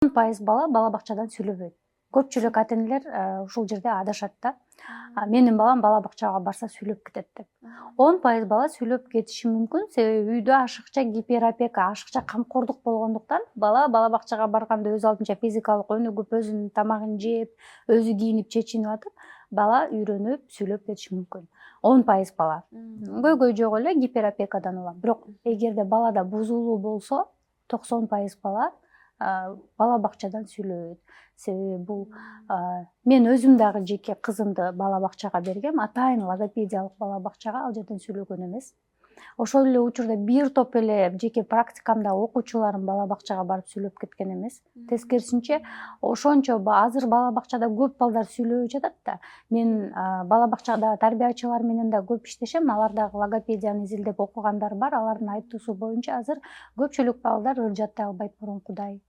10% бала бакчадан сүйлөбөйт. Көпчүлүк ата энелер ушул жерде адашат да. Менин балам бала бакчага барса сүйлөп кетет деп. 10% бала сүйлөп кетиши мүмкүн, себеби үйдө ашыкча гиперопека, ашыкча камкордук болгондуктан бала бакчага барганда өз алдынча физикалык өнүгүп, өзүнүн тамагын жеп, өзү кийинип, чечинип атып, бала үйрөнүп, сүйлөп кетиши мүмкүн. 10% бала. Көйгөй жок эле гиперопекадан улам. Бирок эгерде балада бузулуу болсо, 90% бала бакчадан сүйлөбөйт. Себеби бул мен өзүм дагы жеке кызымды бала бакчага бергем, атайын логопедиялык бала бакчага, ал жерден сүйлөгөн эмес. Ошол эле учурда бир топ эле жеке практикамда окуучуларым бала бакчага барып сүйлөп кеткен эмес. Тескерисинче, ошончо азыр бала бакчада көп балдар сүйлөбөй жатат да. Мен бала бакчада тарбиячылар менен да көп иштешем, алар дагы логопедияны изилдеп окугандар бар. Алардын айтуусу боюнча азыр көпчүлүк балдар ыр жаттай албайт мурункудай.